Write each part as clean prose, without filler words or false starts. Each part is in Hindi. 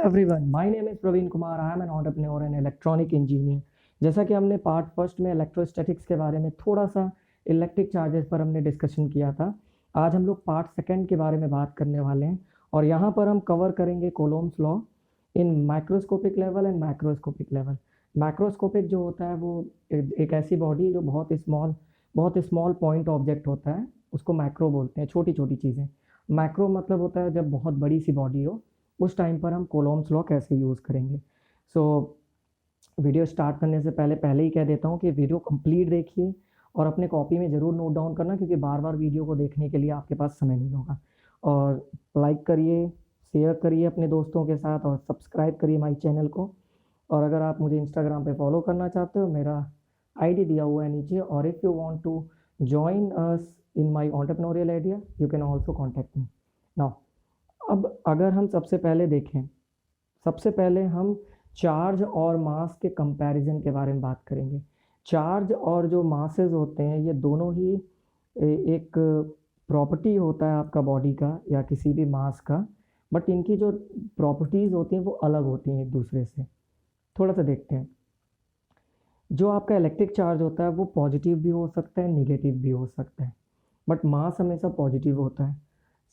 everyone, my name is Praveen Kumar. I am an entrepreneur and electronic engineer. जैसा कि हमने पार्ट फर्स्ट में इलेक्ट्रोस्टैटिक्स के बारे में थोड़ा सा इलेक्ट्रिक चार्जेस पर हमने डिस्कशन किया था, आज हम लोग पार्ट सेकंड के बारे में बात करने वाले हैं और यहाँ पर हम कवर करेंगे Coulomb's law in microscopic level and macroscopic level. Macroscopic जो होता है वो एक ऐसी बॉडी जो बहुत स्मॉल पॉइंट ऑब्जेक्ट होता है, उसको मैक्रो बोलते हैं, छोटी छोटी चीज़ें। मैक्रो मतलब होता है जब बहुत बड़ी सी बॉडी हो, उस टाइम पर हम कोलोम्स लॉ कैसे यूज़ करेंगे। वीडियो स्टार्ट करने से पहले ही कह देता हूँ कि वीडियो कंप्लीट देखिए और अपने कॉपी में ज़रूर नोट डाउन करना, क्योंकि बार बार वीडियो को देखने के लिए आपके पास समय नहीं होगा। और लाइक करिए, शेयर करिए अपने दोस्तों के साथ और सब्सक्राइब करिए माई चैनल को। और अगर आप मुझे इंस्टाग्राम पे फॉलो करना चाहते हो, मेरा आईडी दिया हुआ है नीचे। और if you want to join us in my entrepreneurial idea, you can also contact me now. अब अगर हम सबसे पहले देखें, सबसे पहले हम चार्ज और मास के कंपैरिजन के बारे में बात करेंगे। चार्ज और जो मासेस होते हैं, ये दोनों ही एक प्रॉपर्टी होता है आपका बॉडी का या किसी भी मास का, बट इनकी जो प्रॉपर्टीज़ होती हैं वो अलग होती हैं एक दूसरे से। थोड़ा सा देखते हैं। जो आपका इलेक्ट्रिक चार्ज होता है वो पॉजिटिव भी हो सकता है, निगेटिव भी हो सकता है, बट मास हमेशा पॉजिटिव होता है।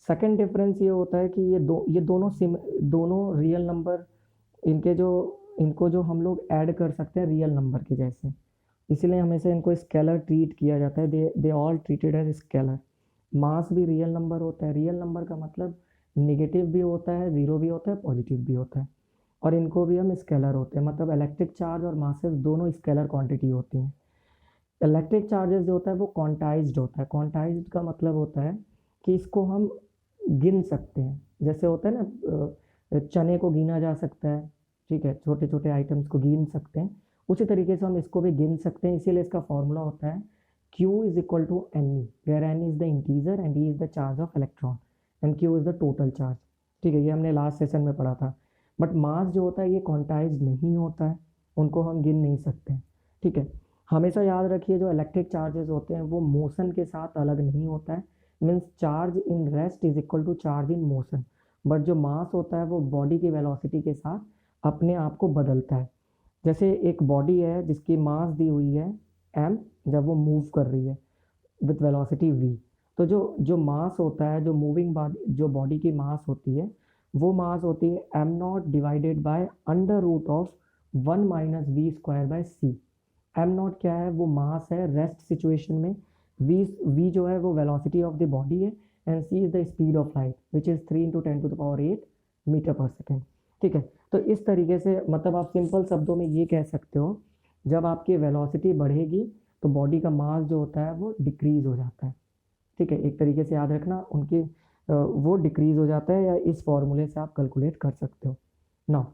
सेकंड डिफरेंस ये होता है कि ये दोनों रियल नंबर, इनको जो हम लोग ऐड कर सकते हैं रियल नंबर के जैसे, इसलिए हमेशा इनको स्केलर ट्रीट किया जाता है। They all treated as scalar. Mass भी रियल नंबर होता है। रियल नंबर का मतलब निगेटिव भी होता है, ज़ीरो भी होता है, पॉजिटिव भी होता है, और इनको भी हम स्केलर होते हैं। मतलब इलेक्ट्रिक चार्ज और मासेस दोनों स्केलर क्वांटिटी होती हैं। इलेक्ट्रिक चार्जेस जो होता है वो क्वांटाइज्ड होता है। क्वांटाइज्ड का मतलब होता है कि इसको हम गिन सकते हैं। जैसे होता है ना, चने को गिना जा सकता है, ठीक है, छोटे छोटे आइटम्स को गिन सकते हैं, उसी तरीके से हम इसको भी गिन सकते हैं। इसीलिए इसका फॉर्मूला होता है Q is equal to n e, where n is the integer and e is the charge of electron and Q is the total charge. ठीक है, ये हमने लास्ट सेशन में पढ़ा था। बट मास जो होता है ये क्वांटाइज्ड नहीं होता है, उनको हम गिन नहीं सकते हैं। ठीक है, हमेशा याद रखिए जो इलेक्ट्रिक चार्जेस होते हैं वो मोशन के साथ अलग नहीं होता है। Means charge in rest is equal to charge in motion. But जो मास होता है वो बॉडी की वेलोसिटी के साथ अपने आप को बदलता है। जैसे एक बॉडी है जिसकी मास दी हुई है m, जब वो मूव कर रही है विथ वेलोसिटी v, तो जो मास होता है, जो मूविंग बॉडी, जो बॉडी की मास होती है, वो मास होती है m0 divided by under root of 1 minus v square by c. m0 क्या है? वो मास है रेस्ट सिचुएशन में। v जो है वो वेलोसिटी ऑफ द बॉडी है and c is the speed of light which is 3 × 10⁸ metre per second. ठीक है, तो इस तरीके से मतलब आप सिंपल शब्दों में ये कह सकते हो, जब आपकी वेलोसिटी बढ़ेगी तो बॉडी का मास जो होता है वो डिक्रीज़ हो जाता है। ठीक है, एक तरीके से याद रखना, उनकी वो डिक्रीज़ हो जाता है, या इस फॉर्मूले से आप कैलकुलेट कर सकते हो। नाउ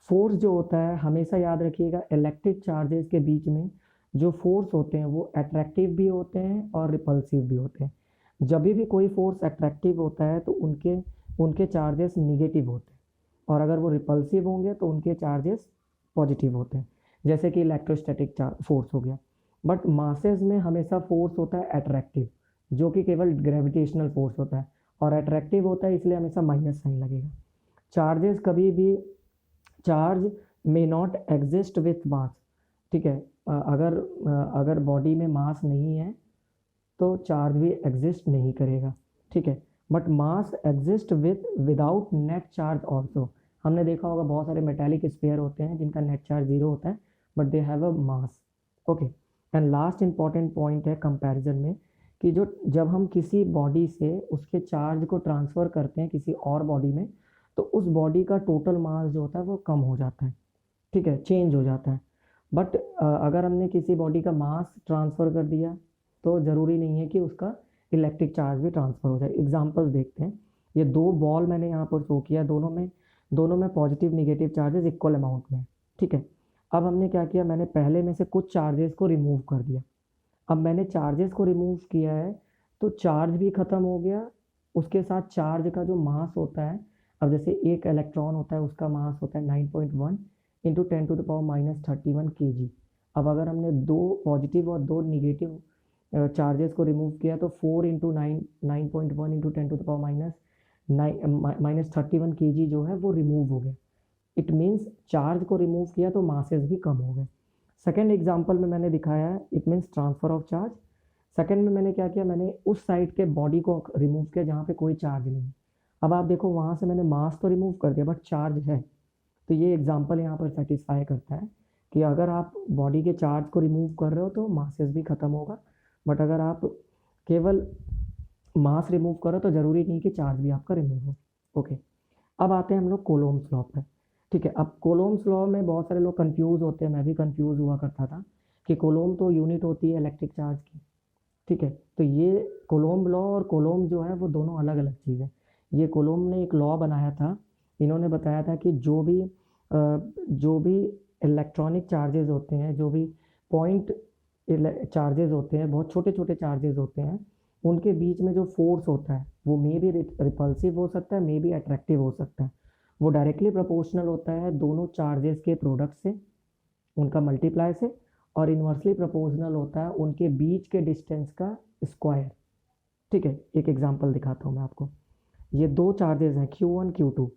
फोर्स जो होता है, हमेशा याद रखिएगा इलेक्ट्रिक चार्जेस के बीच में जो फोर्स होते हैं वो अट्रैक्टिव भी होते हैं और रिपल्सिव भी होते हैं। जब भी कोई फोर्स अट्रैक्टिव होता है तो उनके चार्जेस निगेटिव होते हैं, और अगर वो रिपल्सिव होंगे तो उनके चार्जेस पॉजिटिव होते हैं, जैसे कि इलेक्ट्रोस्टैटिक फोर्स हो गया। बट मासेस में हमेशा फोर्स होता है अट्रैक्टिव, जो कि केवल ग्रेविटेशनल फोर्स होता है, और अट्रैक्टिव होता है इसलिए हमेशा माइनस साइन लगेगा। चार्जेस कभी भी, charge may not exist with mass. ठीक है, अगर बॉडी में मास नहीं है तो चार्ज भी एग्जिस्ट नहीं करेगा। ठीक है, but mass exist without net charge also. हमने देखा होगा बहुत सारे मेटेलिक स्फीयर होते हैं जिनका नेट चार्ज जीरो होता है, but they have a mass. Okay, and last important point है कंपैरिजन में कि जब हम किसी बॉडी से उसके चार्ज को ट्रांसफ़र करते हैं किसी और बॉडी में, तो उस बॉडी का टोटल मास जो होता है वो कम हो जाता है। ठीक है, चेंज हो जाता है। बट अगर हमने किसी बॉडी का मास ट्रांसफ़र कर दिया तो ज़रूरी नहीं है कि उसका इलेक्ट्रिक चार्ज भी ट्रांसफ़र हो जाए। एग्जांपल्स देखते हैं। ये दो बॉल मैंने यहाँ पर शो किया, दोनों में positive negative charges equal amount में। ठीक है, अब हमने क्या किया, मैंने पहले में से कुछ चार्जेस को रिमूव कर दिया। अब मैंने चार्जेस को रिमूव किया है तो चार्ज भी ख़त्म हो गया, उसके साथ चार्ज का जो मास होता है, अब जैसे एक इलेक्ट्रॉन होता है उसका मास होता है 9.1 इंटू 10⁻³ kg। अब अगर हमने दो पॉजिटिव और दो निगेटिव चार्जेस को रिमूव किया तो 4 × 9.1 × 10⁻³ kg जो है वो रिमूव हो गया। इट मीन्स चार्ज को रिमूव किया तो मासेस भी कम हो गए। सेकेंड एग्जाम्पल में मैंने दिखाया है it means transfer of charge. Second में मैंने क्या किया, मैंने उस साइड के बॉडी को रिमूव किया जहाँ पे कोई चार्ज नहीं है। अब आप देखो वहाँ से मैंने मास तो रिमूव कर दिया बट चार्ज है। तो ये एग्जाम्पल यहाँ पर सेटिस्फाई करता है कि अगर आप बॉडी के चार्ज को रिमूव कर रहे हो तो मासेस भी ख़त्म होगा, बट अगर आप केवल मास रिमूव करो तो ज़रूरी नहीं कि चार्ज भी आपका रिमूव हो। ओके, अब आते हैं हम लोग कोलोम्स लॉ पर। ठीक है, अब कोलोम्स लॉ में बहुत सारे लोग कंफ्यूज होते हैं, मैं भी कंफ्यूज हुआ करता था कि कोलोम तो यूनिट होती है इलेक्ट्रिक चार्ज की। ठीक है, तो ये कोलोम लॉ और कोलोम जो है वो दोनों अलग अलग चीज़ है। ये कोलोम ने एक लॉ बनाया था, इन्होंने बताया था कि जो भी इलेक्ट्रॉनिक चार्जेस होते हैं, जो भी पॉइंट चार्जेस होते हैं, बहुत छोटे छोटे चार्जेस होते हैं, उनके बीच में जो फोर्स होता है वो मे बी रिपल्सिव हो सकता है, मे बी अट्रैक्टिव हो सकता है। वो डायरेक्टली प्रोपोर्शनल होता है दोनों चार्जेस के प्रोडक्ट से, उनका मल्टीप्लाई से, और इन्वर्सली प्रोपोर्शनल होता है उनके बीच के डिस्टेंस का स्क्वायर। ठीक है, एक एग्जांपल दिखाता हूँ मैं आपको। ये दो चार्जेस हैं Q1 Q2।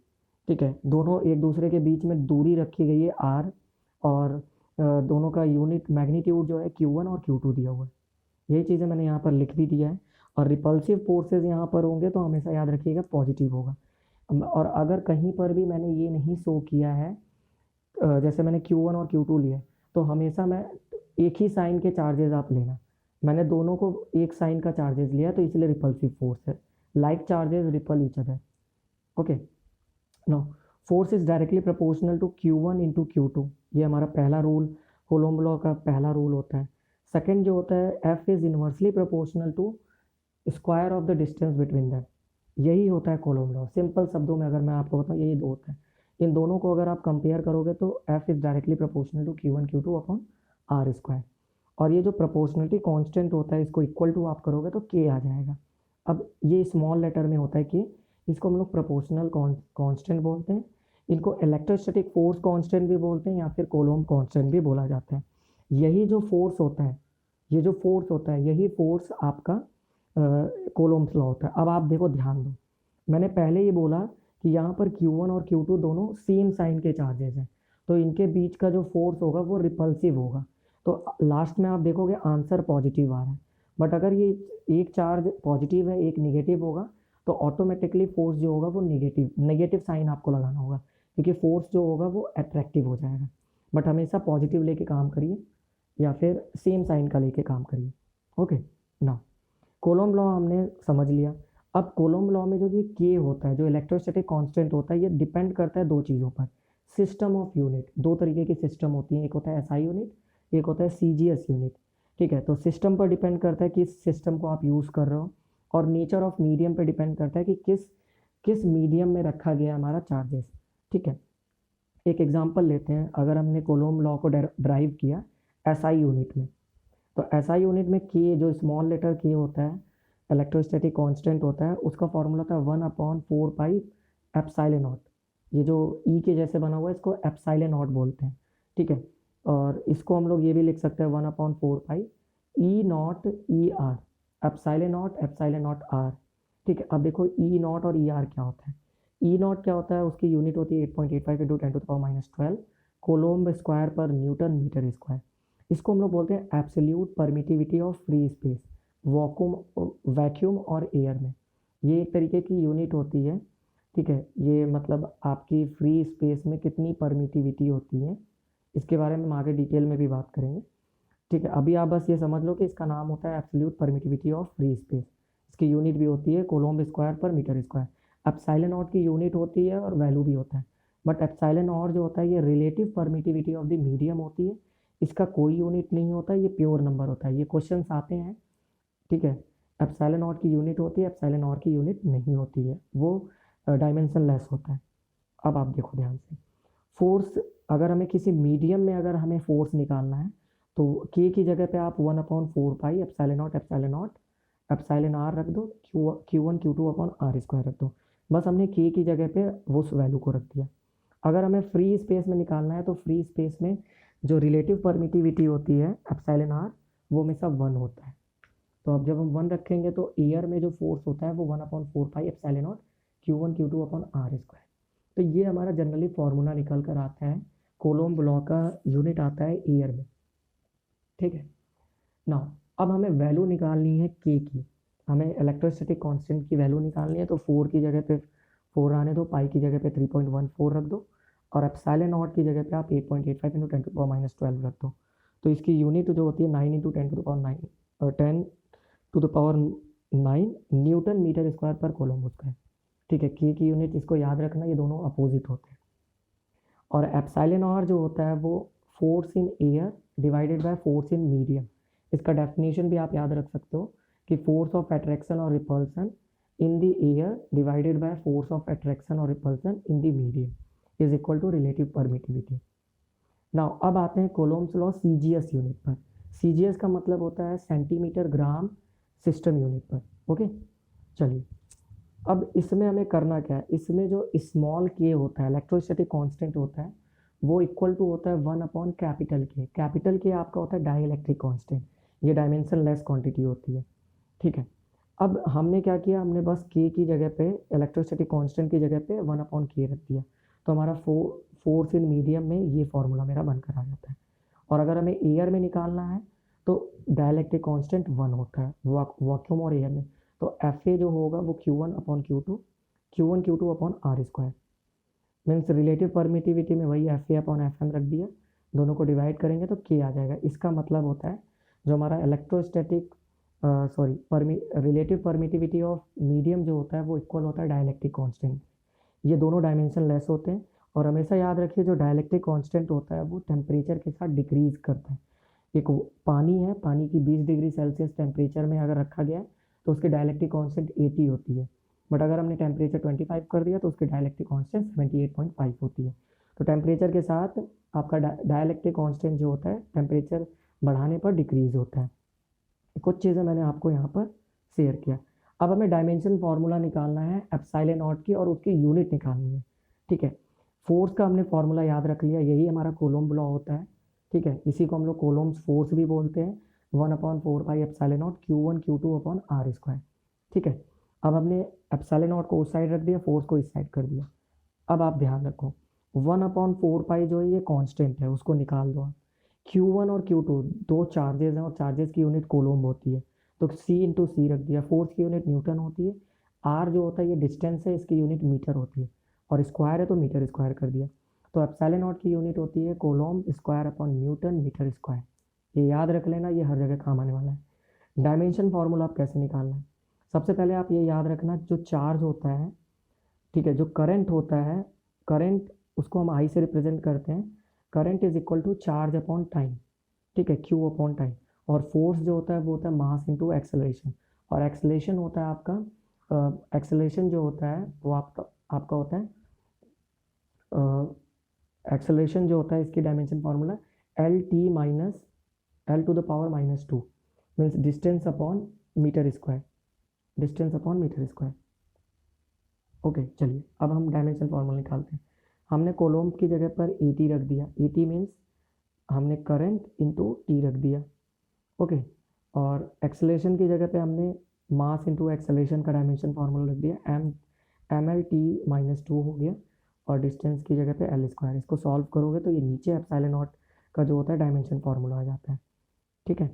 ठीक है, दोनों एक दूसरे के बीच में दूरी रखी गई है R, और दोनों का यूनिट मैग्नीट्यूड जो है Q1 और Q2 दिया हुआ है। यही चीज़ें मैंने यहाँ पर लिख भी दिया है। और रिपल्सिव फोर्सेस यहाँ पर होंगे तो हमेशा याद रखिएगा पॉजिटिव होगा। और अगर कहीं पर भी मैंने ये नहीं शो किया है, जैसे मैंने Q1 और Q2 लिए, तो हमेशा मैं एक ही साइन के चार्जेस आप लेना। मैंने दोनों को एक साइन का चार्जेस लिया तो इसलिए रिपल्सिव फोर्स है। Like charges repel each other. Okay, no force is directly proportional to Q1 into Q2। ये हमारा पहला रूल, कोलोम्ब लॉ का पहला रूल होता है। सेकेंड जो होता है F is inversely proportional to square of the distance between them. यही होता है कोलोम्ब लॉ। सिंपल शब्दों में अगर मैं आपको बताऊँ यही दो होता है। इन दोनों को अगर आप कंपेयर करोगे तो F is directly proportional to Q1 Q2 upon R square. और ये जो प्रोपोर्शनलिटी कांस्टेंट होता है इसको इक्वल टू आप करोगे तो K आ जाएगा। अब ये स्मॉल लेटर में होता है K, इसको हम लोग प्रोपोर्शनल कांस्टेंट बोलते हैं। इनको इलेक्ट्रोस्टैटिक फोर्स कांस्टेंट भी बोलते हैं या फिर कोलोम्ब कांस्टेंट भी बोला जाता है। यही जो फोर्स होता है, ये जो फोर्स होता है, यही फोर्स आपका कोलोम्ब्स लॉ होता है। अब आप देखो ध्यान दो, मैंने पहले ही बोला कि यहाँ पर Q1 और Q2 दोनों सेम साइन के चार्जेस हैं, तो इनके बीच का जो फोर्स होगा वो रिपल्सिव होगा। तो लास्ट में आप देखोगे आंसर पॉजिटिव आ रहा है। बट अगर ये एक चार्ज पॉजिटिव है एक निगेटिव होगा तो ऑटोमेटिकली फोर्स जो होगा वो नेगेटिव साइन आपको लगाना होगा, क्योंकि फोर्स जो होगा वो अट्रैक्टिव हो जाएगा। बट हमेशा पॉजिटिव लेके काम करिए या फिर सेम साइन का लेके काम करिए। ओके, ना कोलोम्ब लॉ हमने समझ लिया। अब कोलोम्ब लॉ में जो ये K होता है, जो इलेक्ट्रोस्टैटिक कांस्टेंट होता है, ये डिपेंड करता है दो चीज़ों पर। सिस्टम ऑफ यूनिट, दो तरीके की सिस्टम होती हैं, एक होता है SI यूनिट, एक होता है CGS यूनिट। ठीक है, तो सिस्टम पर डिपेंड करता है किस सिस्टम को आप यूज़ कर रहे हो, और नेचर ऑफ मीडियम पर डिपेंड करता है कि किस मीडियम में रखा गया हमारा चार्जेस। ठीक है, एक एग्जांपल लेते हैं। अगर हमने कोलोम्ब लॉ को ड्राइव किया SI यूनिट में, तो SI यूनिट में K, जो स्मॉल लेटर K होता है, इलेक्ट्रोस्टैटिक कांस्टेंट होता है, उसका फॉर्मूला था 1/4 पाई एप्सिलॉन नॉट। ये जो E के जैसे बना हुआ है इसको एप्सिलॉन नॉट बोलते हैं। ठीक है, और इसको हम लोग ये भी लिख सकते हैं 1/4 पाई E not ER, epsilon not R। ठीक है, अब देखो E नॉट और ER क्या होता है। E नॉट क्या होता है, उसकी यूनिट होती है 8.85 इंटू 10⁻⁻12 कोलोम्ब स्क्वायर पर न्यूटन मीटर स्क्वायर। इसको हम लोग बोलते हैं absolute permittivity of free space, vacuum और एयर में। ये एक तरीके की यूनिट होती है। ठीक है, ये मतलब आपकी फ्री स्पेस में कितनी परमिटिविटी होती है, इसके बारे में हम आगे डिटेल में भी बात करेंगे। ठीक है, अभी आप बस ये समझ लो कि इसका नाम होता है absolute permittivity of free space. इसकी यूनिट भी होती है कोलोम्ब स्क्वायर पर मीटर स्क्वायर। एप्सिलॉन नॉट की यूनिट होती है और वैल्यू भी होता है, बट एप्सिलॉन नॉट जो होता है ये relative permittivity of the medium होती है। इसका कोई यूनिट नहीं होता, ये प्योर नंबर होता है। ये क्वेश्चंस आते हैं। ठीक है, एप्सिलॉन नॉट की यूनिट होती है, एप्सिलॉन नॉट की यूनिट नहीं होती है, वो डायमेंशन लेस होता है। अब आप देखो ध्यान से, फोर्स अगर हमें किसी मीडियम में अगर हमें फोर्स निकालना है तो K की जगह पे आप 1/4 पाई एप्सिलॉन आर रख दो, Q1 Q2 upon R square रख दो। बस हमने K की जगह पे वो वैल्यू को रख दिया। अगर हमें फ्री स्पेस में निकालना है तो फ्री स्पेस में जो रिलेटिव परमिटिविटी होती है एप्सिलॉन आर, वो हमेशा 1 होता है। तो अब जब हम 1 रखेंगे तो एयर में जो फोर्स होता है वो 1/4 पाई epsilon not Q1 Q2 upon R square. तो ये हमारा जनरली फार्मूला निकल कर आता है, कोलोम्ब लॉ का यूनिट आता है ईयर में, ठीक है ना। अब हमें वैल्यू निकालनी है के की, हमें इलेक्ट्रोस्टैटिक कांस्टेंट की वैल्यू निकालनी है। तो 4 की जगह पे 4 आने दो, पाई की जगह पे 3.14 रख दो, और एप्सिलॉन नॉट की जगह पे आप 8.85 इंटू 10⁻⁻12 रख दो। तो इसकी यूनिट जो होती है 9 इंटू 10⁻9 और 10⁻9 न्यूटन मीटर स्क्वायर पर कोलोम्ब होता है, ठीक है। के की यूनिट इसको याद रखना, ये दोनों अपोजिट होते हैं। और एप्सिलॉन आर जो होता है वो force in air divided by force in medium. इसका डेफिनेशन भी आप याद रख सकते हो कि फोर्स ऑफ अट्रैक्शन और repulsion in the air divided by force of attraction और repulsion in the medium is equal to relative permittivity. Now अब आते हैं कोलोम्ब्स लॉ सीजीएस यूनिट पर। सीजीएस का मतलब होता है सेंटीमीटर ग्राम सिस्टम यूनिट पर, ओके। चलिए, अब इसमें हमें करना क्या है, इसमें जो स्मॉल के होता है, इलेक्ट्रोस्टैटिक कांस्टेंट होता है, वो इक्वल टू होता है 1 अपॉन कैपिटल के। कैपिटल के आपका होता है डाइलेक्ट्रिक कांस्टेंट, ये डायमेंशन लेस क्वांटिटी होती है, ठीक है। अब हमने क्या किया, हमने बस के की जगह पे, इलेक्ट्रोस्टैटिक कांस्टेंट की जगह पे 1/k रख दिया। तो हमारा फोर्स इन मीडियम में ये फॉर्मूला मेरा बनकर आ जाता है। और अगर हमें एयर में निकालना है तो डाइलेक्ट्रिक कांस्टेंट 1 होता है वैक्यूम और एयर में। तो एफ ए जो होगा वो Q1/Q2 Q1/Q2/R², means relative permittivity में वही FA/FM रख दिया, दोनों को डिवाइड करेंगे तो के आ जाएगा। इसका मतलब होता है जो हमारा electrostatic relative permittivity of medium जो होता है वो इक्वल होता है डाइलेक्ट्रिक कांस्टेंट। ये दोनों डायमेंशन लेस होते हैं। और हमेशा याद रखिए जो डाइलेक्ट्रिक कांस्टेंट होता है वो टेम्परेचर के साथ डिक्रीज करता है। एक पानी है, पानी की 20 डिग्री सेल्सियस टेम्परेचर में अगर रखा गया है तो उसकी डाइलेक्ट्रिक कांस्टेंट 80 होती है, बट अगर हमने टेम्परेचर 25 कर दिया तो उसकी डाइलेक्ट्रिक कांस्टेंट 78.5 होती है। तो टेम्परेचर के साथ आपका डाइलेक्ट्रिक कांस्टेंट जो होता है टेम्परेचर बढ़ाने पर डिक्रीज होता है। कुछ चीज़ें मैंने आपको यहाँ पर शेयर किया। अब हमें डायमेंशन फार्मूला निकालना है एप्सिलॉन नॉट की और उसकी यूनिट निकालनी है, ठीक है। फोर्स का हमने फार्मूला याद रख लिया, यही हमारा कोलोम्ब लॉ होता है, ठीक है। इसी को हम लोग कोलोम्ब्स फोर्स भी बोलते हैं, 1/4 एप्सिलॉन नॉट Q1/Q2/R², ठीक है। अब हमने एप्सिलॉन नॉट को उस साइड रख दिया, फोर्स को इस साइड कर दिया। अब आप ध्यान रखो 1/4 जो है ये कांस्टेंट है, उसको निकाल दो। Q1 और Q2 दो चार्जेस हैं और चार्जेस की यूनिट कोलोम्ब होती है, तो C/C रख दिया। फोर्स की यूनिट न्यूटन होती है, R जो होता है ये डिस्टेंस है, इसकी यूनिट मीटर होती है, और स्क्वायर है तो मीटर स्क्वायर कर दिया। तो एप्सिलॉन नॉट की यूनिट होती है coulomb square upon newton metre square. ये याद रख लेना, ये हर जगह काम आने वाला है। डायमेंशन फार्मूला आप कैसे निकालना है, सबसे पहले आप ये याद रखना, जो चार्ज होता है, ठीक है, जो करंट होता है, करंट उसको हम आई से रिप्रेजेंट करते हैं। Current is equal to charge upon time, ठीक है, Q/टाइम। और फोर्स जो होता है वो होता है मास इंटू एक्सेलरेशन, और एक्सेलरेशन होता है आपका, एक्सेलरेशन जो होता है वो आपका होता है, एक्सेलरेशन जो होता है इसकी dimension formula L/L⁻² means distance upon metre square, distance upon metre square, okay. चलिए अब हम डायमेंशन फार्मूला निकालते हैं। हमने कोलोम्ब की जगह पर 80 रख दिया, 80 मीन्स हमने करंट इंटू टी रख दिया, ओके। और एक्सेलरेशन की जगह पे हमने मास इंटू एक्सेलरेशन का डायमेंशन फार्मूला रख दिया, mL/T-2 हो गया, और डिस्टेंस की जगह पे L²। इसको सॉल्व करोगे तो ये नीचे एप्सिलॉन नॉट का जो होता है डायमेंशन फार्मूला आ जाता है, ठीक है।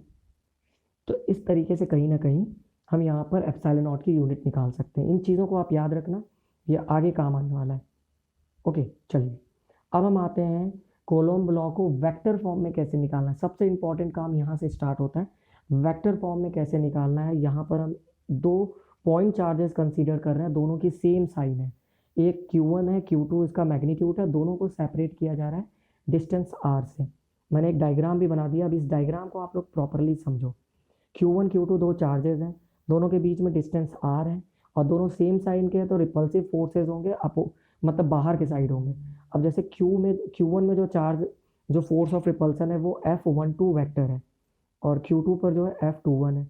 तो इस तरीके से कहीं ना कहीं हम यहाँ पर एप्सिलॉन नॉट की यूनिट निकाल सकते हैं। इन चीज़ों को आप याद रखना, ये आगे काम आने वाला है, ओके। चलिए अब हम आते हैं कोलोम्ब लॉ को वेक्टर फॉर्म में कैसे निकालना है। सबसे इंपॉर्टेंट काम यहाँ से स्टार्ट होता है, वेक्टर फॉर्म में कैसे निकालना है। यहाँ पर हम दो पॉइंट चार्जेस कंसीडर कर रहे हैं, दोनों की सेम साइन है, एक Q1 है, Q2 इसका मैग्नीट्यूड है, दोनों को सेपरेट किया जा रहा है डिस्टेंस R से। मैंने एक डायग्राम भी बना दिया, अब इस डायग्राम को आप लोग प्रॉपरली समझो। Q1 Q2 दो चार्जेस हैं, दोनों के बीच में डिस्टेंस R है, और दोनों सेम साइन के हैं, तो रिपल्सिव फोर्सेज होंगे मतलब बाहर के साइड होंगे। अब जैसे Q1 में जो चार्ज, जो फोर्स ऑफ रिपल्सन है वो F12 वेक्टर है, और Q2 पर जो है F21 है।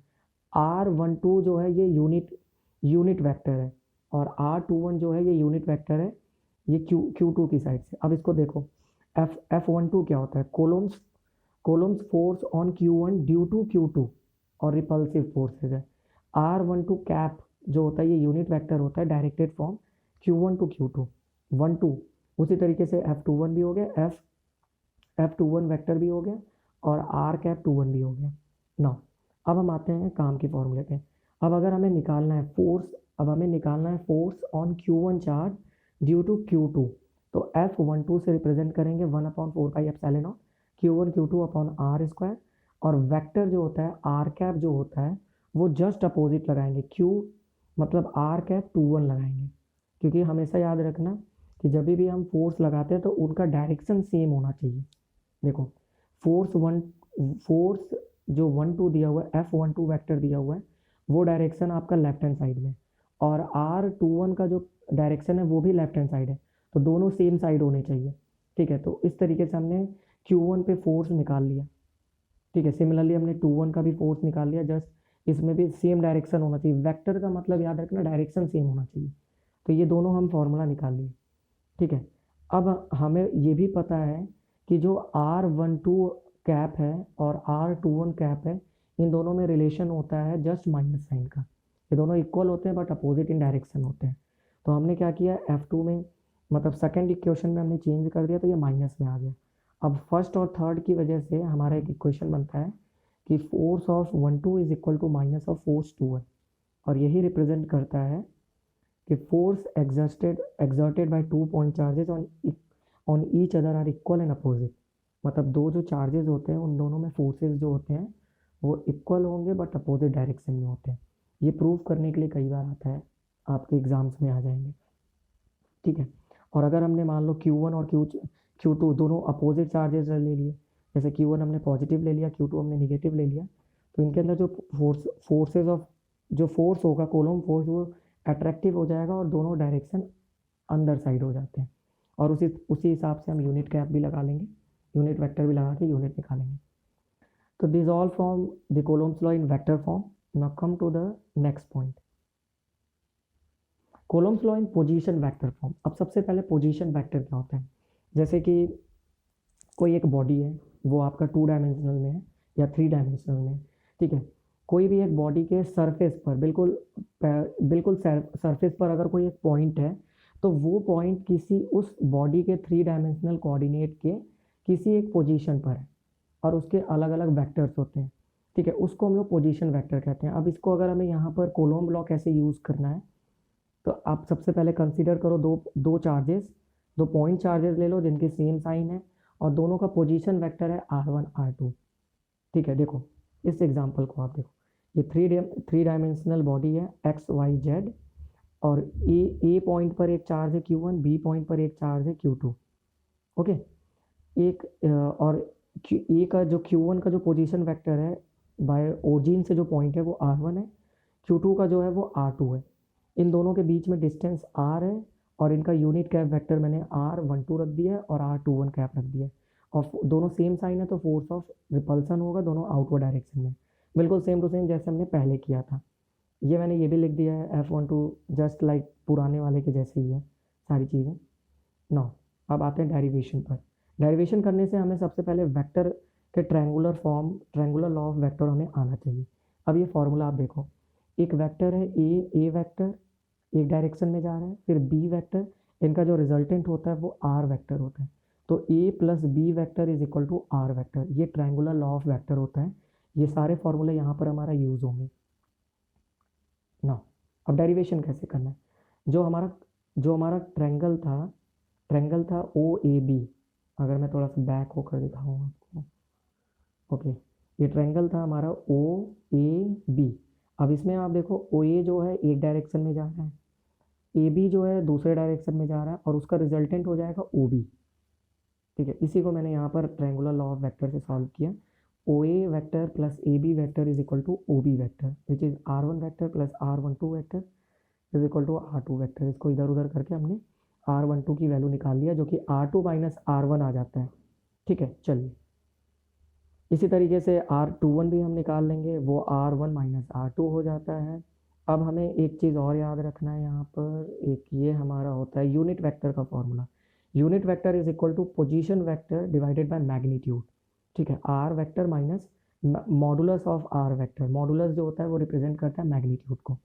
R12 जो है ये यूनिट वेक्टर है, और R21 जो है ये यूनिट वेक्टर है, ये Q2 की साइड से। अब इसको देखो, F12 क्या होता है, Coulomb's force on Q1 due to Q2 और रिपल्सिव फोर्सेज है। R12 कैप जो होता है ये यूनिट वेक्टर होता है directed from Q1 to Q2, F12 उसी तरीके से F21 भी हो गया, F21 वेक्टर भी हो गया और R∩21 भी हो गया ना। अब हम आते हैं काम के फॉर्मूले पे। अब अगर हमें निकालना है force on Q1 charge due to Q2, तो F12 से रिप्रेजेंट करेंगे 1/4πε0 Q1 Q2 अपॉन R², और वेक्टर जो होता है R∩ जो होता है वो जस्ट अपोजिट लगाएंगे, Q मतलब R∩21 लगाएंगे, क्योंकि हमेशा याद रखना कि जब भी हम फोर्स लगाते हैं तो उनका डायरेक्शन सेम होना चाहिए। देखो फोर्स जो 1 2 दिया हुआ है, F12 वेक्टर दिया हुआ है, वो डायरेक्शन आपका लेफ्ट हैंड साइड में, और R21 का जो डायरेक्शन है वो भी लेफ्ट हैंड साइड है, तो दोनों सेम साइड होने चाहिए। ठीक है, तो इस तरीके से हमने Q1 पे फोर्स निकाल लिया। ठीक है, सिमिलरली हमने 2 1 का भी फोर्स निकाल लिया, जस्ट इसमें भी सेम डायरेक्शन होना चाहिए। वेक्टर का मतलब याद रखना डायरेक्शन सेम होना चाहिए। तो ये दोनों हम फॉर्मूला निकाल लिए। ठीक है, अब हमें ये भी पता है कि जो R12 कैप है और R21 कैप है, इन दोनों में रिलेशन होता है जस्ट माइनस साइन का। ये दोनों इक्वल होते हैं बट अपोजिट इन डायरेक्शन होते हैं। तो हमने क्या किया, F2 में मतलब सेकेंड इक्वेशन में हमने चेंज कर दिया, तो ये माइनस में आ गया। अब फर्स्ट और थर्ड की वजह से हमारा एक इक्वेशन बनता है कि force of 1 2 is equal to minus of force 2 1, और यही रिप्रेजेंट करता है कि force exerted by 2 point charges on each other are equal and opposite। मतलब दो जो चार्जेस होते हैं उन दोनों में फोर्सेस जो होते हैं वो इक्वल होंगे बट अपोजिट डायरेक्शन में होते हैं। ये प्रूव करने के लिए कई बार आता है, आपके एग्जाम्स में आ जाएंगे। ठीक है, और अगर हमने मान लो Q1 और Q2 दोनों अपोजिट चार्जेस ले लिए, जैसे Q1 हमने पॉजिटिव ले लिया, Q2 हमने निगेटिव ले लिया, तो इनके अंदर जो फोर्स होगा कोलोम फोर्स, वो अट्रैक्टिव हो जाएगा और दोनों डायरेक्शन अंदर साइड हो जाते हैं। और उसी हिसाब से हम यूनिट कैप भी लगा लेंगे, यूनिट वेक्टर भी लगा के यूनिट निकालेंगे। तो this all from the Coulomb's law in vector form. Now come to the next point, Coulomb's law in position vector form. अब सबसे पहले पोजीशन वेक्टर क्या होता है, जैसे कि कोई एक बॉडी है, वो आपका 2 डायमेंशनल में है या 3 डायमेंशनल में है। ठीक है, कोई भी एक बॉडी के सरफेस पर बिल्कुल सरफेस पर अगर कोई एक पॉइंट है, तो वो पॉइंट किसी उस बॉडी के 3 डायमेंशनल कोऑर्डिनेट के किसी एक पोजीशन पर है, और उसके अलग अलग वेक्टर्स होते हैं। ठीक है, उसको हम लोग पोजीशन वेक्टर कहते हैं। अब इसको अगर हमें यहाँ पर कोलोम लॉ कैसे यूज़ करना है, तो आप सबसे पहले कंसीडर करो दो पॉइंट चार्जेस ले लो जिनके सेम साइन है, और दोनों का पोजीशन वेक्टर है R1 R2। ठीक है, देखो इस एग्जांपल को आप देखो, ये 3 डायमेंशनल बॉडी है एक्स वाई जेड, और ए पॉइंट पर एक चार्ज है Q1, बी पॉइंट पर एक चार्ज है Q2। ओके, एक और ए का जो Q1 का जो पोजीशन वेक्टर है बाय ओरिजिन से जो पॉइंट है वो R1 है, Q2 का जो है वो R2 है। इन दोनों के बीच में डिस्टेंस R है, और इनका यूनिट कैप वेक्टर मैंने R12 रख दिया है और R21 कैप रख दिया है, और दोनों सेम साइन है, तो फोर्स ऑफ रिपल्सन होगा दोनों आउटवर्ड डायरेक्शन में, बिल्कुल सेम टू सेम जैसे हमने पहले किया था। ये मैंने ये भी लिख दिया है F12 जस्ट लाइक पुराने वाले के जैसे ही है सारी चीज़ें। नाउ अब आते हैं डेरिवेशन पर। डेरिवेशन करने से हमें सबसे पहले वेक्टर के ट्रायंगुलर लॉ ऑफ वेक्टर हमें आना चाहिए। अब ये फॉर्मूला आप देखो, एक वेक्टर है ए वेक्टर एक डायरेक्शन में जा रहा है, फिर बी वेक्टर, इनका जो रिजल्टेंट होता है वो आर वेक्टर होता है, तो A plus B vector is equal to R vector. ये ट्रायंगुलर लॉ ऑफ वेक्टर होता है। ये सारे फॉर्मूले यहाँ पर हमारा यूज होंगे ना। अब डेरिवेशन कैसे करना है, जो हमारा ट्रायंगल था ओ ए बी, अगर मैं थोड़ा सा बैक होकर दिखाऊँ आपको। ओके, ये ट्रायंगल था हमारा ओ ए बी। अब इसमें आप देखो ओ ए जो है एक डायरेक्शन में जा रहा है, ए बी जो है दूसरे डायरेक्शन में जा रहा है, और उसका रिजल्टेंट हो जाएगा ओ बी। ठीक है, इसी को मैंने यहाँ पर ट्रायंगुलर लॉ ऑफ वेक्टर से सॉल्व किया। O A vector plus A B vector is equal to O B vector, which is R1 vector plus R12 vector is equal to R2 vector. इसको इधर उधर करके हमने R12 की वैल्यू निकाल लिया, जो कि R2 माइनस R1 आ जाता है। ठीक है, चलिए इसी तरीके से R21 भी हम निकाल लेंगे, वो R1 माइनस R2 हो जाता है। अब हमें एक चीज़ और याद रखना है यहाँ पर, एक ये हमारा होता है यूनिट वेक्टर का formula. Unit vector is equal to position vector divided by magnitude. ठीक है, R vector minus modulus of R vector. Modulus जो होता है वो रिप्रेजेंट करता है मैग्नीट्यूड को।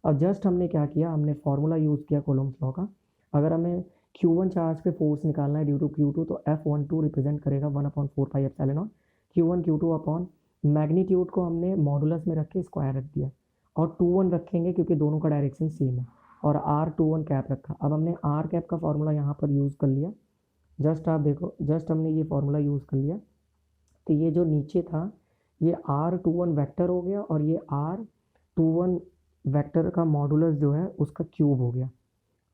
अब जस्ट हमने क्या किया, हमने फॉर्मूला यूज़ किया कोलोम्स लॉ का। अगर हमें Q1 चार्ज पे फोर्स निकालना है ड्यू टू Q2, तो F12 रिप्रेजेंट करेगा 1/4πε0 Q1 Q2 अपॉन मैग्नीट्यूड को हमने मॉडुलस में रख के स्क्वायर रख दिया, और 2 1 रखेंगे क्योंकि दोनों का डायरेक्शन सेम है, और R21 कैप रखा। अब हमने R कैप का फॉर्मूला यहाँ पर यूज़ कर लिया, जस्ट आप देखो, जस्ट हमने ये फॉर्मूला यूज़ कर लिया, तो ये जो नीचे था ये R21 वेक्टर हो गया, और ये R21 वेक्टर का मॉडुलस जो है उसका क्यूब हो गया,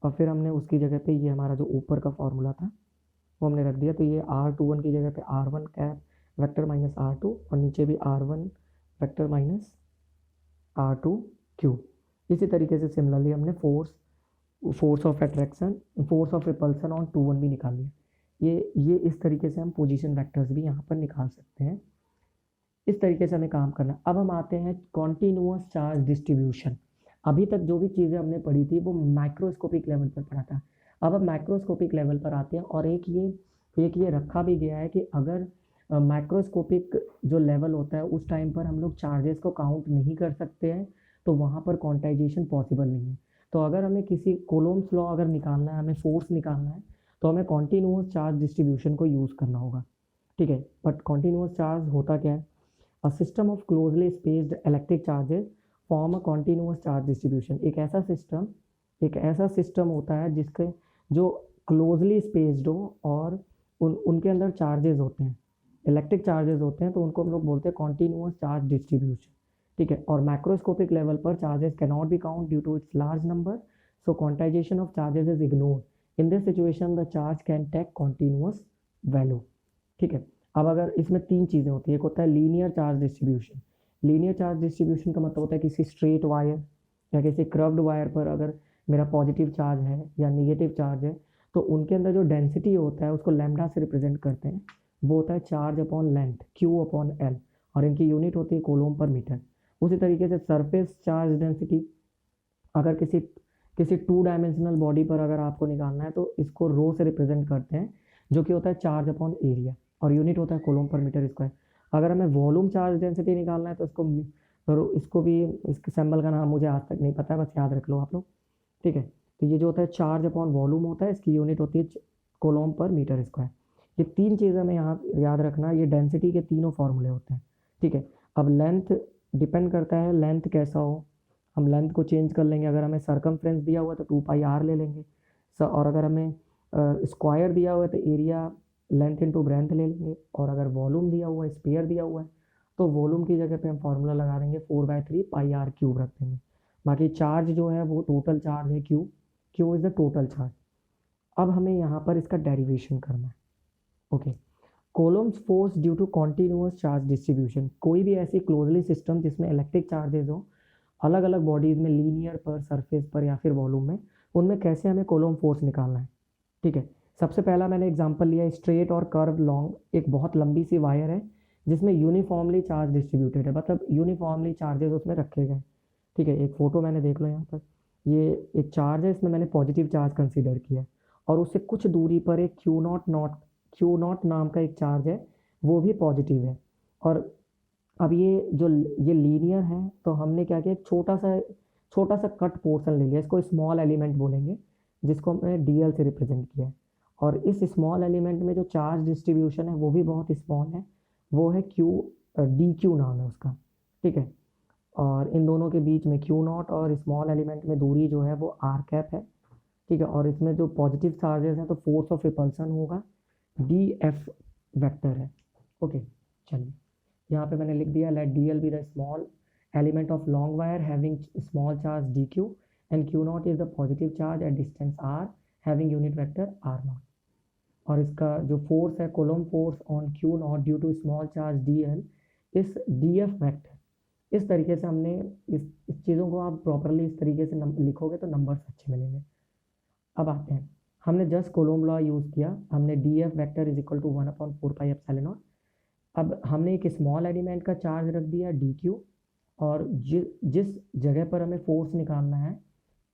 और फिर हमने उसकी जगह पे ये हमारा जो ऊपर का फॉर्मूला था वो हमने रख दिया। तो ये R21 की जगह पे R1 cap vector minus R2, और नीचे भी R1 vector minus R2 cube. इसी तरीके से सिमिलरली हमने force of attraction, force of repulsion on 2 1 भी निकाल लिया। ये इस तरीके से हम पोजीशन वेक्टर्स भी यहाँ पर निकाल सकते हैं। इस तरीके से हमें काम करना है। अब हम आते हैं कॉन्टिन्यूअस चार्ज डिस्ट्रीब्यूशन। अभी तक जो भी चीज़ें हमने पढ़ी थी वो माइक्रोस्कोपिक लेवल पर पढ़ा था। अब हम माइक्रोस्कोपिक लेवल पर आते हैं, और एक ये रखा भी गया है कि अगर माइक्रोस्कोपिक जो लेवल होता है उस टाइम पर हम लोग चार्जेस को काउंट नहीं कर सकते हैं, तो वहाँ पर क्वांटाइजेशन पॉसिबल नहीं है। तो अगर हमें किसी कोलोम्स लॉ अगर निकालना है, हमें फोर्स निकालना है, तो हमें कॉन्टिन्यूअस चार्ज डिस्ट्रीब्यूशन को यूज़ करना होगा, ठीक है। बट कॉन्टिन्यूअस चार्ज होता क्या है? A system of closely spaced electric charges form a continuous charge distribution। एक ऐसा सिस्टम होता है जिसके जो क्लोजली स्पेस्ड हो, और उनके अंदर चार्जेस होते हैं, इलेक्ट्रिक चार्जेस होते हैं, तो उनको हम लोग बोलते हैं कॉन्टिन्यूअस चार्ज डिस्ट्रीब्यूशन, ठीक है। और मैक्रोस्कोपिक लेवल पर charges can not be count due to its large number, so quantization of charges is ignored. In this situation the charge can take continuous value, ठीक है। अब अगर इसमें 3 चीज़ें होती हैं, एक होता है linear charge distribution. Linear charge distribution का मतलब होता है किसी स्ट्रेट वायर या किसी कर्व्ड वायर पर अगर मेरा पॉजिटिव चार्ज है या निगेटिव चार्ज है, तो उनके अंदर जो डेंसिटी होता है उसको लैम्डा से रिप्रेजेंट करते हैं, वो होता है charge upon length, Q upon L, और इनकी यूनिट होती है कोलोम पर मीटर। उसी तरीके से सरफेस चार्ज डेंसिटी, अगर किसी 2 डायमेंशनल बॉडी पर अगर आपको निकालना है तो इसको रो से रिप्रेजेंट करते हैं, जो कि होता है चार्ज अपॉन एरिया, और यूनिट होता है कोलोम पर मीटर स्क्वायर। अगर हमें वॉल्यूम चार्ज डेंसिटी निकालना है तो इसको भी, इसके सिंबल का नाम मुझे आज तक नहीं पता है, बस याद रख लो आप लोग, ठीक है। तो ये जो होता है चार्ज अपॉन वॉल्यूम होता है, इसकी यूनिट होती है कोलोम पर मीटर स्क्वायर। ये 3 चीज़ें हमें यहाँ याद रखना, ये डेंसिटी के तीनों फॉर्मूले होते हैं, ठीक है। अब लेंथ डिपेंड करता है, लेंथ कैसा हो, हम लेंथ को चेंज कर लेंगे। अगर हमें सर्कमफ्रेंस दिया हुआ है तो 2πr ले लेंगे, और अगर हमें स्क्वायर दिया हुआ है तो एरिया लेंथ इंटू ब्रेंथ ले लेंगे, और अगर वॉल्यूम दिया हुआ है, स्पेयर दिया हुआ है, तो वॉल्यूम की जगह पे हम फार्मूला लगा देंगे 4/3πr क्यूब रख देंगे। बाकी चार्ज जो है वो टोटल चार्ज है Q is the total charge. अब हमें यहाँ पर इसका डेरिवेशन करना है, okay. Coulomb's force due to continuous charge distribution, कोई भी ऐसी क्लोजली सिस्टम जिसमें इलेक्ट्रिक चार्जेज हो अलग अलग बॉडीज़ में, लीनियर पर, सरफेस पर या फिर वॉल्यूम में, उनमें कैसे हमें कोलोम फोर्स निकालना है, ठीक है। सबसे पहला मैंने एग्जांपल लिया स्ट्रेट और कर्व लॉन्ग, एक बहुत लंबी सी वायर है जिसमें यूनिफॉर्मली चार्ज डिस्ट्रीब्यूटेड है, मतलब यूनिफॉर्मली चार्जेस उसमें रखे गए, ठीक है। एक फ़ोटो मैंने देख लो यहाँ पर, ये एक चार्ज है, इसमें मैंने पॉजिटिव चार्ज कंसिडर किया है, और उससे कुछ दूरी पर एक Q0 नाम का एक चार्ज है, वो भी पॉजिटिव है। और अब ये लीनियर है, तो हमने क्या किया, छोटा सा कट पोर्शन ले लिया, इसको स्मॉल एलिमेंट बोलेंगे, जिसको हमने DL से रिप्रेजेंट किया है। और इस स्मॉल एलिमेंट में जो चार्ज डिस्ट्रीब्यूशन है वो भी बहुत स्मॉल है, वो है DQ नाम है उसका, ठीक है। और इन दोनों के बीच में Q0 और स्मॉल एलिमेंट में दूरी जो है वो R कैप है, ठीक है। और इसमें जो पॉजिटिव चार्जेस हैं तो फोर्स ऑफ रिपल्सन होगा DF वेक्टर है, ओके। चलिए यहाँ पे मैंने लिख दिया, let DL be the small element of long wire having small charge DQ and Q0 is the positive charge at distance R having unit vector R0। और इसका जो फोर्स है, Coulomb force on Q0 due to small charge DL is DF vector. इस तरीके से हमने इस चीज़ों को आप प्रॉपरली इस तरीके से लिखोगे तो नंबर्स अच्छे मिलेंगे। अब आते हैं, हमने जस्ट कोलोम लॉ यूज़ किया, हमने DF vector is equal to 1/4πε0। अब हमने एक स्मॉल एलिमेंट का चार्ज रख दिया DQ, और जिस जगह पर हमें फोर्स निकालना है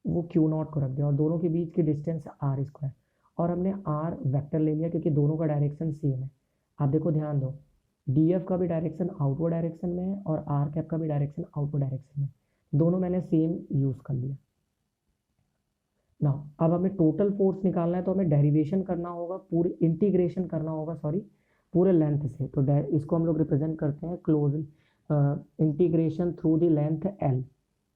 वो Q0 को रख दिया, और दोनों के बीच की डिस्टेंस R², और हमने R वेक्टर ले लिया क्योंकि दोनों का डायरेक्शन सेम है। आप देखो, ध्यान दो, DF का भी डायरेक्शन आउटवर्ड डायरेक्शन में है और R कैप का भी डायरेक्शन आउटवर्ड डायरेक्शन में, दोनों मैंने सेम यूज़ कर लिया। ना अब हमें टोटल फोर्स निकालना है तो हमें डेरिवेशन करना होगा, पूरी इंटीग्रेशन करना होगा, सॉरी, पूरे लेंथ से। तो इसको हम लोग रिप्रेजेंट करते हैं close integration through the length L,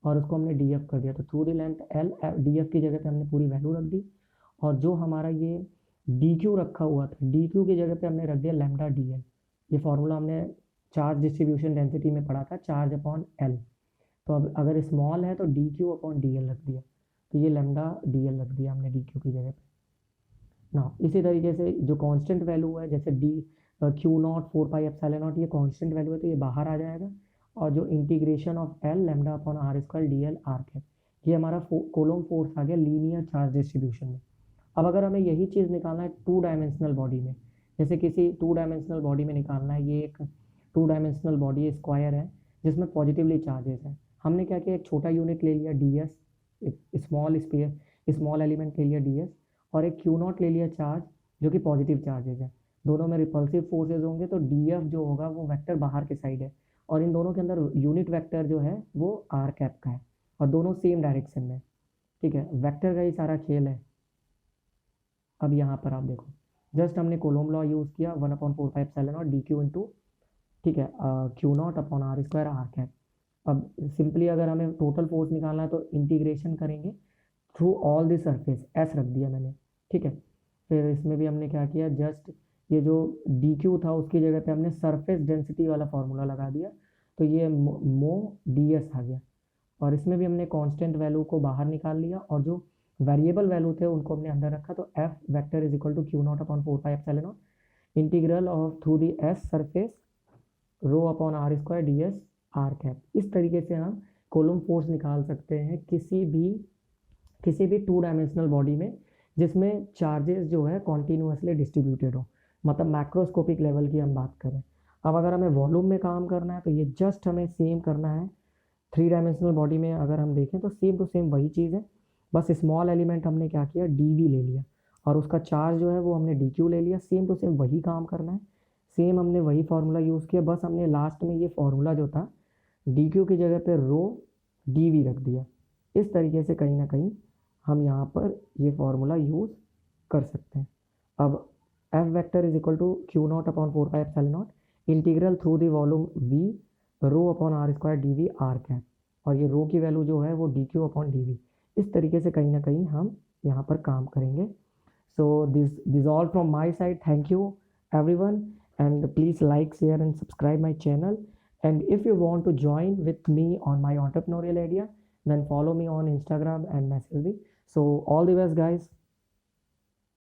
और उसको हमने डी एफ कर दिया। तो through the length L, D F की जगह पे हमने पूरी वैल्यू रख दी, और जो हमारा ये डी क्यू रखा हुआ था, डी क्यू की जगह पे हमने रख दिया लैम्डा डी एल। ये फॉर्मूला हमने चार्ज डिस्ट्रीब्यूशन डेंसिटी में पढ़ा था, चार्ज अपॉन एल। तो अब अगर स्मॉल है तो D Q upon D L रख दिया, तो ये लैम्डा डी एल रख दिया हमने डी क्यू की जगह पे ना। इसी तरीके से जो कांस्टेंट वैल्यू है, जैसे D Q naught 4 pi epsilon naught, ये कांस्टेंट वैल्यू है तो ये बाहर आ जाएगा। और जो integration of L lambda upon R square D L R cap, ये हमारा कोलोम फोर्स आ गया लीनियर चार्ज डिस्ट्रीब्यूशन में। अब अगर हमें यही चीज़ निकालना है टू डायमेंशनल बॉडी में, जैसे किसी टू डायमेंशनल बॉडी में निकालना है, ये एक टू डायमेंशनल बॉडी स्क्वायर है जिसमें पॉजिटिवली चार्जेस है। हमने क्या किया, एक छोटा यूनिट ले लिया डी एस, एक स्मॉल स्पेयर स्मॉल एलिमेंट ले लिया डी एस, और एक क्यू नॉट ले लिया चार्ज जो कि पॉजिटिव चार्जेज है। दोनों में रिपल्सिव फोर्सेज होंगे, तो डी एफ जो होगा वो वेक्टर बाहर के साइड है, और इन दोनों के अंदर यूनिट वेक्टर जो है वो आर कैप का है, और दोनों सेम डायरेक्शन में। ठीक है, वेक्टर का ही सारा खेल है। अब यहाँ पर आप देखो, जस्ट हमने कोलोम लॉ यूज़ किया, 1/4 epsilon naught D Q into, ठीक है, Q naught upon R square R cap. अब सिंपली अगर हमें टोटल फोर्स निकालना है तो इंटीग्रेशन करेंगे through all the surface, S रख दिया मैंने। ठीक है, फिर इसमें भी हमने क्या किया, जस्ट ये जो डी क्यू था उसकी जगह पे हमने सरफेस डेंसिटी वाला फार्मूला लगा दिया, तो ये मो डी एस आ गया। और इसमें भी हमने कांस्टेंट वैल्यू को बाहर निकाल लिया, और जो वेरिएबल वैल्यू थे उनको हमने अंदर रखा। तो F vector is equal to Q naught upon 4 pi epsilon naught integral of through the S surface rho upon R square D S R cap. इस तरीके से हम कोलम फोर्स निकाल सकते हैं किसी भी टू डायमेंशनल बॉडी में जिसमें चार्जेस जो है कॉन्टीन्यूसली डिस्ट्रीब्यूटेड हो, मतलब मैक्रोस्कोपिक लेवल की हम बात करें। अब अगर हमें वॉल्यूम में काम करना है तो ये जस्ट हमें सेम करना है। थ्री डायमेंशनल बॉडी में अगर हम देखें तो सेम टू सेम वही चीज़ है, बस स्मॉल एलिमेंट हमने क्या किया, डी वी ले लिया, और उसका चार्ज जो है वो हमने डी क्यू ले लिया। सेम टू सेम वही काम करना है, सेम हमने वही फार्मूला यूज़ किया, बस हमने लास्ट में ये फार्मूला जो था डी क्यू की जगह पे रो डी वी रख दिया। इस तरीके से कहीं ना कहीं हम यहाँ पर ये फार्मूला यूज़ कर सकते हैं। अब F vector is equal to Q naught upon 4 pi epsilon naught integral through the volume V rho upon R square D V R cap, और ये रो की वैल्यू जो है वो D Q upon D V. इस तरीके से कहीं ना कहीं हम यहाँ पर काम करेंगे। So this all from my side, thank you everyone, and please like, share and subscribe my channel. And if you want to join with me on my entrepreneurial idea, then follow me on Instagram and message me. So all the best guys.